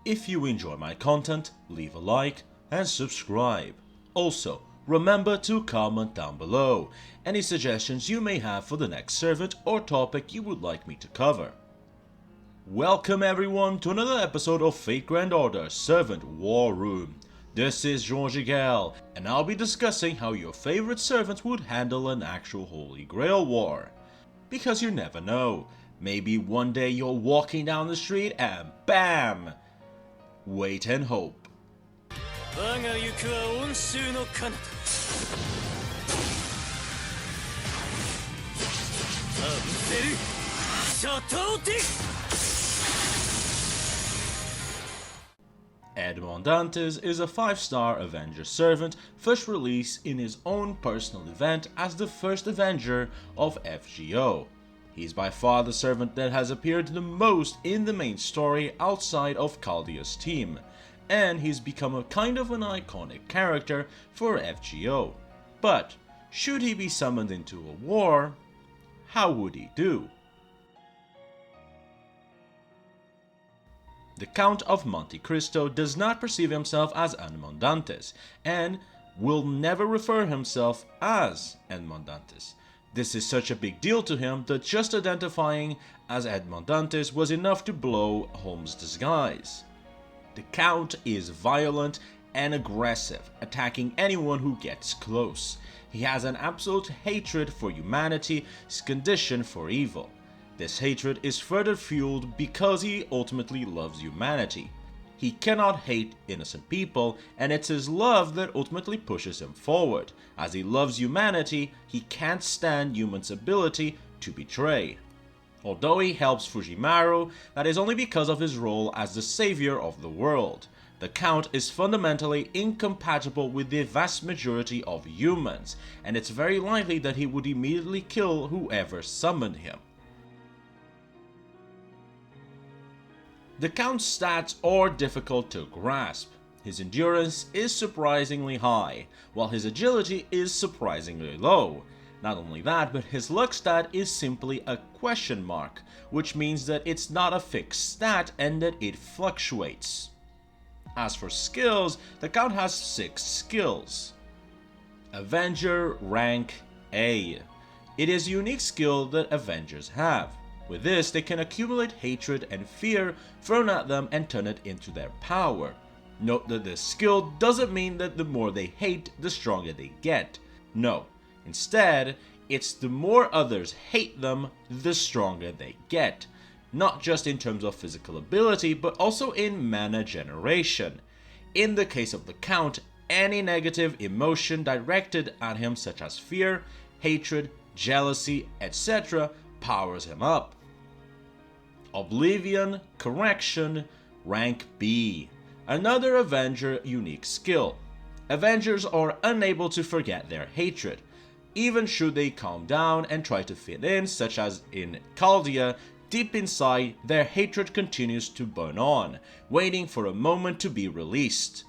If you enjoy my content, leave a like and subscribe. Also, remember to comment down below any suggestions you may have for the next servant or topic you would like me to cover. Welcome everyone to another episode of Fate Grand Order Servant War Room. This is jorgiguel, and I'll be discussing how your favorite servants would handle an actual Holy Grail War. Because you never know, maybe one day you're walking down the street and BAM! Wait and hope. Edmond Dantes is a 5-star Avenger servant, first released in his own personal event as the first Avenger of FGO. He's by far the servant that has appeared the most in the main story outside of Chaldea's team, and he's become a kind of an iconic character for FGO. But should he be summoned into a war, how would he do? The Count of Monte Cristo does not perceive himself as Edmond Dantes, and will never refer himself as Edmond Dantes. This is such a big deal to him that just identifying as Edmond Dantes was enough to blow Holmes' disguise. The Count is violent and aggressive, attacking anyone who gets close. He has an absolute hatred for humanity, his condition for evil. This hatred is further fueled because he ultimately loves humanity. He cannot hate innocent people, and it's his love that ultimately pushes him forward. As he loves humanity, he can't stand humans' ability to betray. Although he helps Fujimaru, that is only because of his role as the savior of the world. The Count is fundamentally incompatible with the vast majority of humans, and it's very likely that he would immediately kill whoever summoned him. The Count's stats are difficult to grasp. His endurance is surprisingly high, while his agility is surprisingly low. Not only that, but his luck stat is simply a question mark, which means that it's not a fixed stat and that it fluctuates. As for skills, the Count has 6 skills. Avenger rank A. It is a unique skill that Avengers have. With this, they can accumulate hatred and fear thrown at them and turn it into their power. Note that this skill doesn't mean that the more they hate, the stronger they get. No, instead, it's the more others hate them, the stronger they get. Not just in terms of physical ability, but also in mana generation. In the case of the Count, any negative emotion directed at him such as fear, hatred, jealousy, etc. powers him up. Oblivion Correction rank B. Another Avenger unique skill. Avengers are unable to forget their hatred. Even should they calm down and try to fit in, such as in Chaldea, deep inside their hatred continues to burn on, waiting for a moment to be released.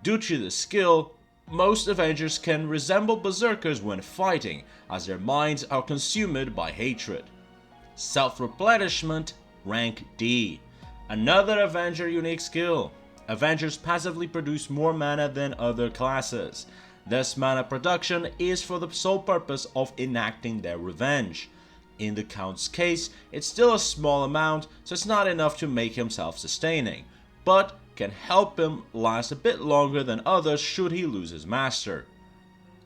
Due to this skill, most Avengers can resemble berserkers when fighting, as their minds are consumed by hatred. Self-replenishment rank D. Another Avenger unique skill. Avengers passively produce more mana than other classes. This mana production is for the sole purpose of enacting their revenge. In the Count's case, it's still a small amount, so it's not enough to make him self-sustaining, but can help him last a bit longer than others should he lose his master.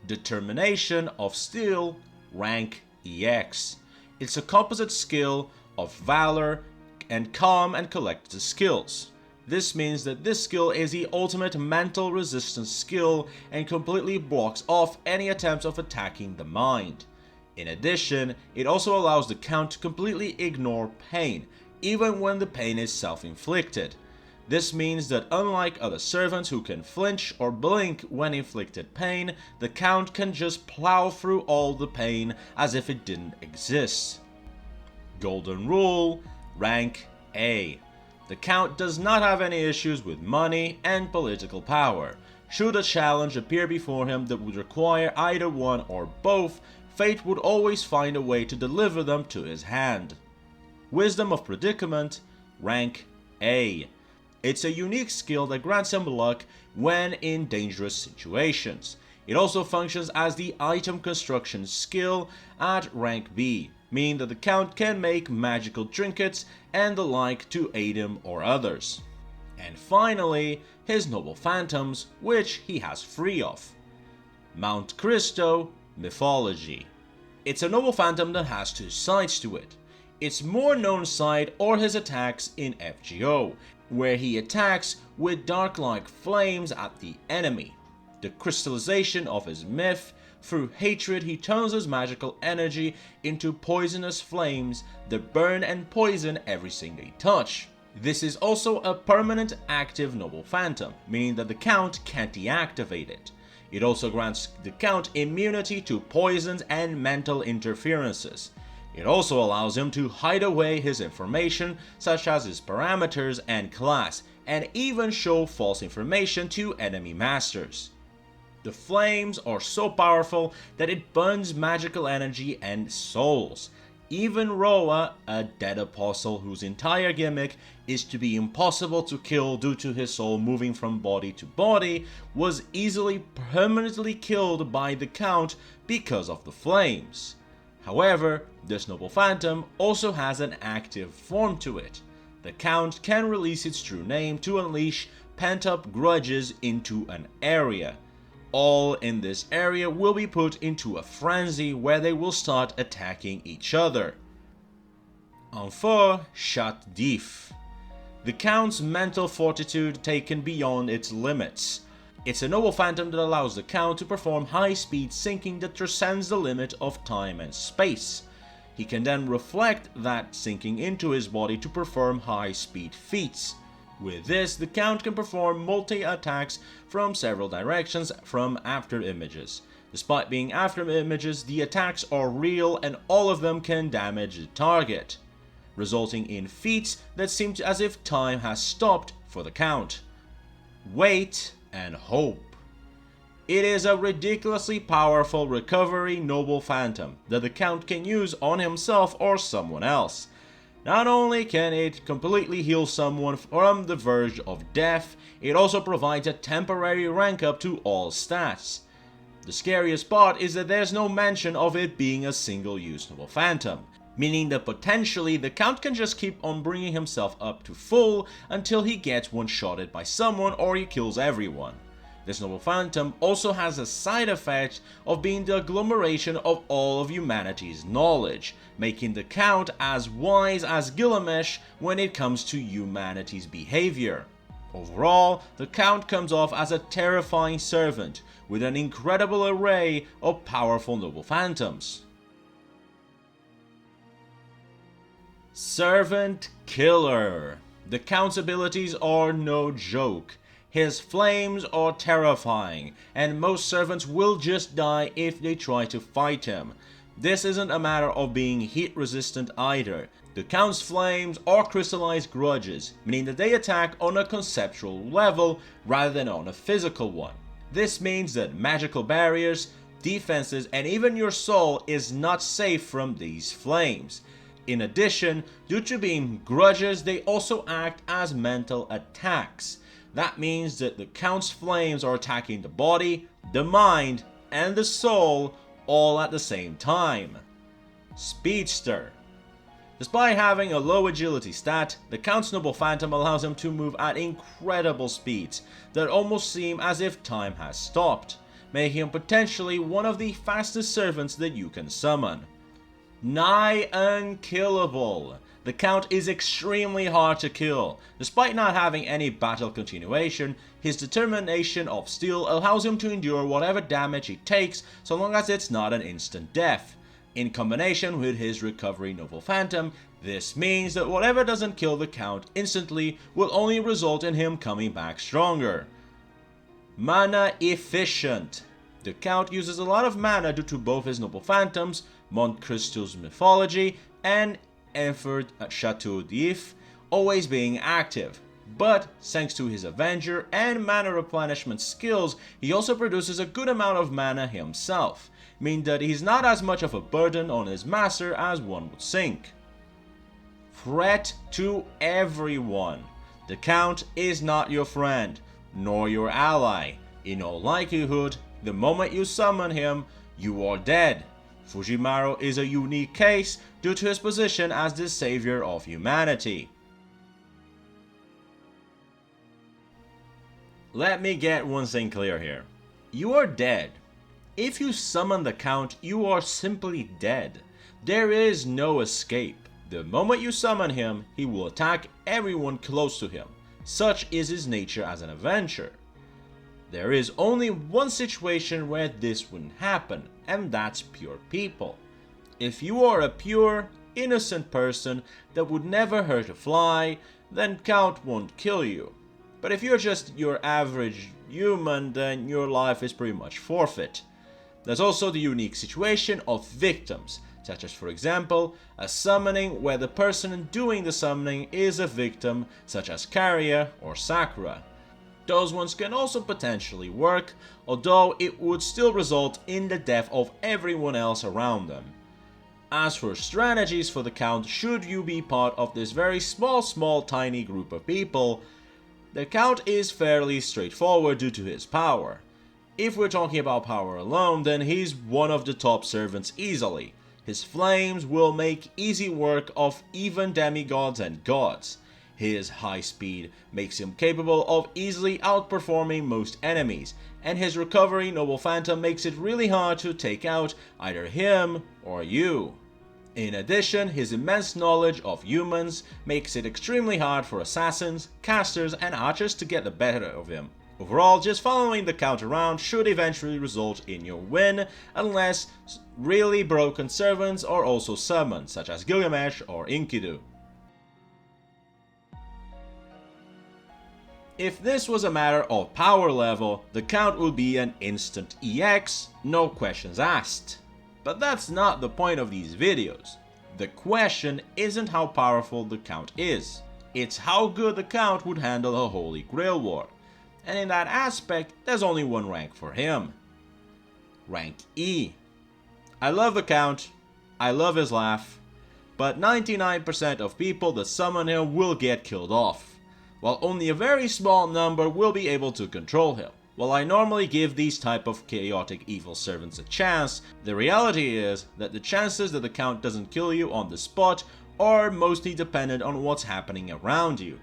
Determination of Steel rank EX. It's a composite skill of Valor and Calm and Collected skills. This means that this skill is the ultimate mental resistance skill and completely blocks off any attempts of attacking the mind. In addition, it also allows the Count to completely ignore pain, even when the pain is self-inflicted. This means that unlike other servants who can flinch or blink when inflicted pain, the Count can just plow through all the pain as if it didn't exist. Golden Rule rank A. The Count does not have any issues with money and political power. Should a challenge appear before him that would require either one or both, fate would always find a way to deliver them to his hand. Wisdom of Predicament rank A. It's a unique skill that grants him luck when in dangerous situations. It also functions as the item construction skill at rank B, meaning that the Count can make magical trinkets and the like to aid him or others. And finally, his noble phantoms, which he has 3 of. Mount Cristo Mythology. It's a noble phantom that has 2 sides to it. Its more known side are his attacks in FGO, where he attacks with dark-like flames at the enemy. The crystallization of his myth, through hatred he turns his magical energy into poisonous flames that burn and poison everything they touch. This is also a permanent active noble phantom, meaning that the Count can't deactivate it. It also grants the Count immunity to poisons and mental interferences. It also allows him to hide away his information, such as his parameters and class, and even show false information to enemy masters. The flames are so powerful that it burns magical energy and souls. Even Roa, a dead apostle whose entire gimmick is to be impossible to kill due to his soul moving from body to body, was easily permanently killed by the Count because of the flames. However, this noble phantom also has an active form to it. The Count can release its true name to unleash pent-up grudges into an area. All in this area will be put into a frenzy where they will start attacking each other. Enfin, Chat d'If. The Count's mental fortitude taken beyond its limits. It's a noble phantom that allows the Count to perform high-speed sinking that transcends the limit of time and space. He can then reflect that sinking into his body to perform high-speed feats. With this, the Count can perform multi-attacks from several directions from after images. Despite being after images, the attacks are real and all of them can damage the target, resulting in feats that seem as if time has stopped for the Count. Wait and hope. It is a ridiculously powerful recovery noble phantom that the Count can use on himself or someone else. Not only can it completely heal someone from the verge of death, it also provides a temporary rank up to all stats. The scariest part is that there's no mention of it being a single-use noble phantom, meaning that potentially the Count can just keep on bringing himself up to full until he gets one-shotted by someone or he kills everyone. This noble phantom also has a side effect of being the agglomeration of all of humanity's knowledge, making the Count as wise as Gilgamesh when it comes to humanity's behavior. Overall, the Count comes off as a terrifying servant with an incredible array of powerful noble phantoms. Servant Killer. The Count's abilities are no joke. His flames are terrifying, and most servants will just die if they try to fight him. This isn't a matter of being heat resistant either. The Count's flames are crystallized grudges, meaning that they attack on a conceptual level rather than on a physical one. This means that magical barriers, defenses, and even your soul is not safe from these flames. In addition, due to being grudges, they also act as mental attacks. That means that the Count's flames are attacking the body, the mind, and the soul all at the same time. Speedster. Despite having a low agility stat, the Count's noble phantom allows him to move at incredible speeds that almost seem as if time has stopped, making him potentially one of the fastest servants that you can summon. Nigh unkillable. The Count is extremely hard to kill. Despite not having any battle continuation, his determination of steel allows him to endure whatever damage he takes so long as it's not an instant death. In combination with his recovery noble phantom, this means that whatever doesn't kill the Count instantly will only result in him coming back stronger. Mana efficient. The Count uses a lot of mana due to both his noble phantoms, Mont Cristo's mythology, and Effort at Chateau d'If always being active, but thanks to his Avenger and mana replenishment skills, he also produces a good amount of mana himself, meaning that he's not as much of a burden on his master as one would think. Threat to everyone. The Count is not your friend, nor your ally. In all likelihood, the moment you summon him, you are dead. Fujimaru is a unique case due to his position as the savior of humanity. Let me get one thing clear here. You are dead. If you summon the Count, you are simply dead. There is no escape. The moment you summon him, he will attack everyone close to him. Such is his nature as an Avenger. There is only one situation where this wouldn't happen, and that's pure people. If you are a pure, innocent person that would never hurt a fly, then Count won't kill you. But if you're just your average human, then your life is pretty much forfeit. There's also the unique situation of victims, such as for example, a summoning where the person doing the summoning is a victim, such as Karia or Sakura. Those ones can also potentially work, although it would still result in the death of everyone else around them. As for strategies for the Count, should you be part of this very small tiny group of people, the Count is fairly straightforward due to his power. If we're talking about power alone, then he's one of the top servants easily. His flames will make easy work of even demigods and gods. His high speed makes him capable of easily outperforming most enemies, and his recovery Noble Phantom makes it really hard to take out either him or you. In addition, his immense knowledge of humans makes it extremely hard for assassins, casters, and archers to get the better of him. Overall, just following the Count around should eventually result in your win, unless really broken servants are also summoned, such as Gilgamesh or Enkidu. If this was a matter of power level, the Count would be an instant EX, no questions asked. But that's not the point of these videos. The question isn't how powerful the Count is, it's how good the Count would handle a Holy Grail War. And in that aspect, there's only one rank for him. Rank E. I love the Count, I love his laugh, but 99% of people that summon him will get killed off, while only a very small number will be able to control him. While I normally give these type of chaotic evil servants a chance, the reality is that the chances that the Count doesn't kill you on the spot are mostly dependent on what's happening around you.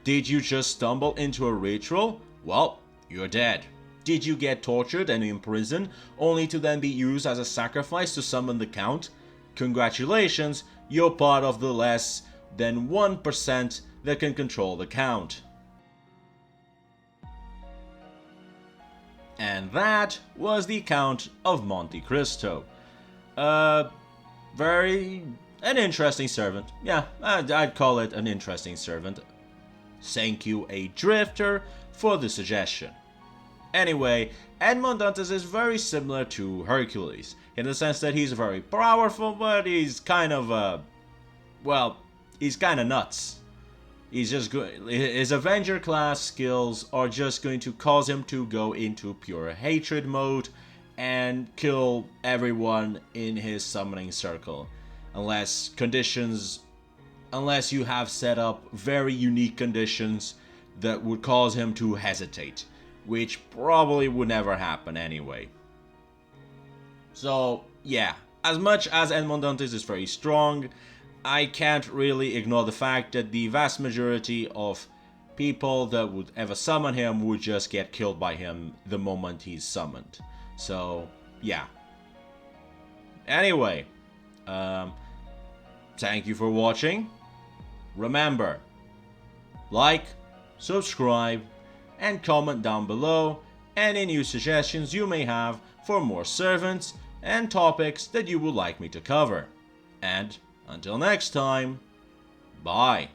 Did you just stumble into a ritual? Well, you're dead. Did you get tortured and imprisoned only to then be used as a sacrifice to summon the Count? Congratulations, you're part of the less than 1% that can control the Count. And that was the Count of Monte Cristo. An interesting servant. Yeah, I'd call it an interesting servant. Thank you, a drifter, for the suggestion. Anyway, Edmond Dantes is very similar to Hercules, in the sense that he's very powerful, but he's kind of, he's kind of nuts. He's just his Avenger class skills are just going to cause him to go into pure hatred mode and kill everyone in his summoning circle, unless you have set up very unique conditions that would cause him to hesitate, which probably would never happen anyway. So yeah, as much as Edmond Dantes is very strong, I can't really ignore the fact that the vast majority of people that would ever summon him would just get killed by him the moment he's summoned. So yeah. Anyway, thank you for watching. Remember, like, subscribe, and comment down below any new suggestions you may have for more servants and topics that you would like me to cover. And until next time, bye.